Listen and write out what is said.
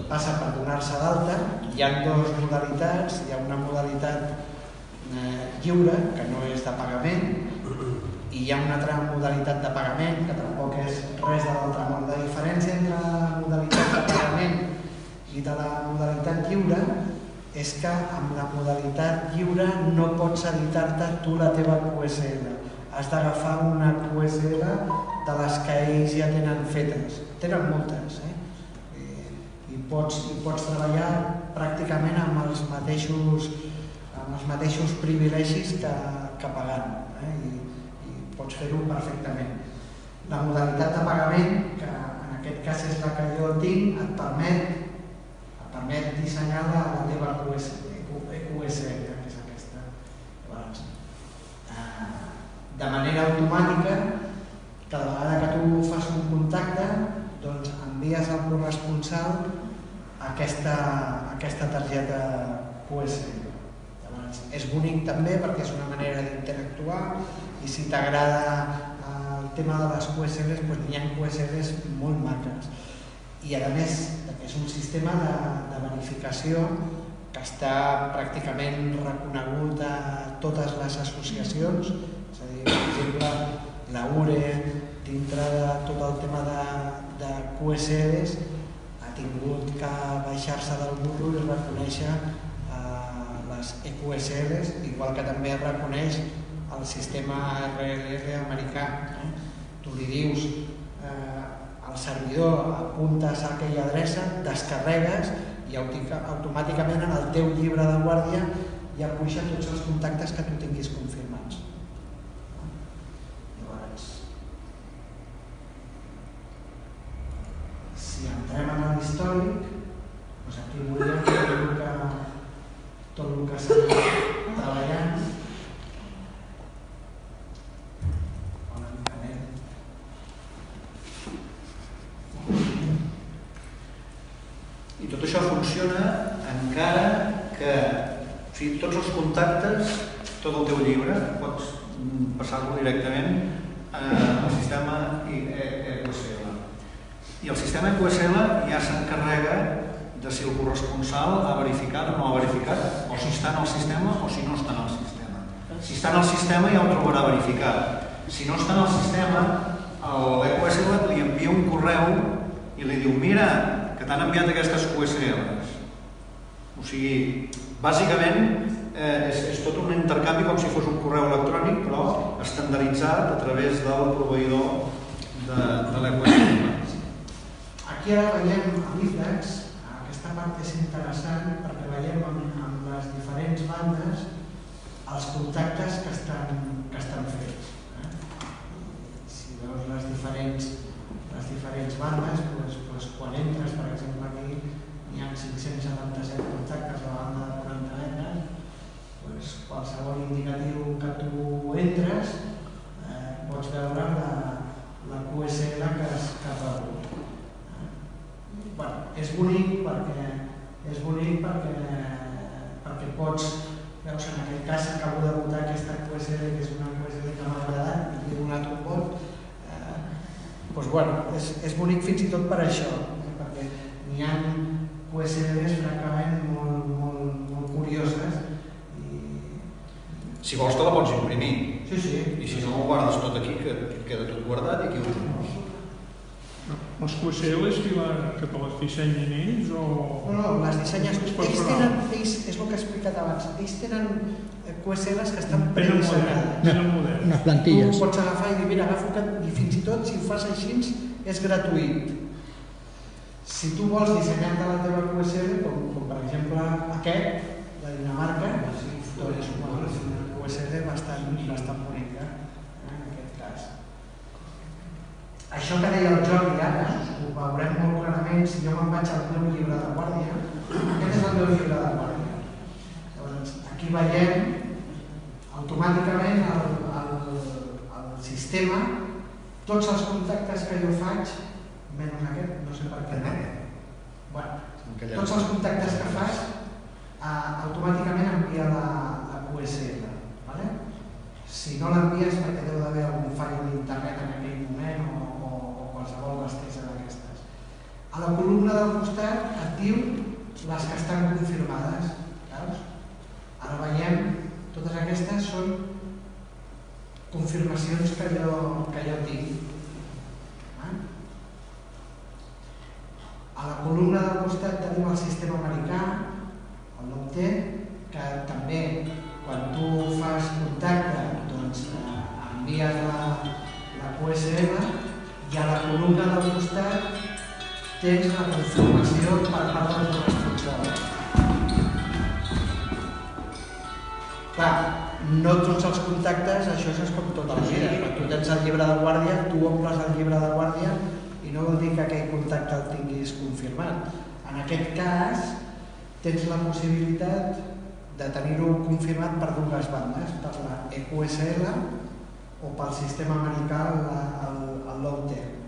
passa per donar-se d'alta. Hi ha dues modalitats, hi ha una modalitat lliure, que no és de pagament, i hi ha una altra modalitat de pagament, que tampoc és res de l'altre món. La diferència entre la modalitat de pagament i de la modalitat lliure és que amb la modalitat lliure no pots editar-te tu la teva QSL. Has d'agafar una QSL de les que ells ja tenen fetes. Tenen moltes, i pots treballar pràcticament amb els mateixos privilegis que pagant, i pots fer-ho perfectament. La modalitat de pagament, que en aquest cas és la que jo tinc, et permet dissenyar la teva QSL, que és aquesta. De manera automàtica, cada vegada que tu fas un contacte, doncs envies al corresponsal aquesta targeta QSL. És bonic també perquè és una manera d'interactuar, i si t'agrada el tema de les QSLs, doncs hi ha QSLs molt maques. I a més, és un sistema de verificació que està pràcticament reconegut a totes les associacions. És a dir, per exemple, la URE, dintre de tot el tema de QSLs, ha tingut que baixar-se del burro i reconèixer les EQSLs, igual que també reconeix el sistema RLR americà. Tu li dius al servidor, apuntes a aquella adreça, descarregues i automàticament en el teu llibre de guàrdia ja puja tots els contactes que tu tinguis confirmats. Llavors, si entrem en l'històric, doncs aquí veuríem tot el que s'ha anat treballant. I tot això funciona encara que tots els contactes, tot el teu llibre, pots passar-lo directament al sistema EQSL. I el sistema EQSL ja s'encarrega de si el corresponsal ha verificat o no ha verificat, o si està en el sistema o si no està en el sistema. Si està en el sistema ja ho trobarà verificat. Si no està en el sistema, l'EQSL li envia un correu i li diu: mira, que t'han enviat aquestes QSLs. O sigui, bàsicament és tot un intercanvi com si fos un correu electrònic, però estandarditzat a través del proveïdor de l'EQSL. Aquí ara veiem a l'IFDEX. Aquesta part és interessant perquè veiem amb les diferents bandes els contactes que estan fets. Si veus les diferents bandes, quan entres, per exemple, aquí hi ha 577 contactes a la banda de 40 metres, qualsevol indicatiu que tu entres pots veure la QSL que has rebut. És bonic perquè pots, veus, en aquest cas acabo de votar aquesta QSL, que és una QSL que m'ha agradat i li he donat un vot. És bonic fins i tot per això, perquè n'hi ha QSLs francament molt curioses. Si vols te la pots imprimir. Sí. I si no ho guardes tot aquí, que queda tot guardat i aquí ho tens. Els QSLs que te les dissenyen ells o...? No, les dissenyes. Ells tenen, és el que he explicat abans, ells tenen QSLs que estan predissenyades. Unes plantilles. Tu pots agafar i dir, mira, agafo aquest, i fins i tot si ho fas així és gratuït. Si tu vols dissenyar-te la teva QSL, com per exemple aquest, de Dinamarca, és una QSL bastant bonica, en aquest cas. Això que deia el Jordi ara, ho veurem molt clarament si jo me'n vaig al meu llibre de guàrdia. Aquest és el meu llibre de guàrdia. Llavors, aquí veiem automàticament el sistema, tots els contactes que jo faig, menys aquest, no sé per què no. Tots els contactes que fas automàticament envia la QSL. Si no l'envies perquè deu d'haver algun fall d'internet en aquell moment o qualsevol bastesa d'aquestes. A la columna del costat et actiu les que estan confirmades. Veus? Ara veiem, totes aquestes són confirmacions que jo tinc. A la columna del costat tenim el sistema americà, el LOCTE, que també quan tu fas contacte doncs envies la QSL i a la columna del costat tens la confirmació per part del corresponsal. Clar, no tots els contactes, això és com tota la vida. Quan tu tens el llibre de guàrdia, tu omples el llibre de guàrdia i no vol dir que aquell contacte el tinguis confirmat. En aquest cas, tens la possibilitat de tenir-ho confirmat per dues bandes, per la EQSL o pel sistema americà, el LOCTE.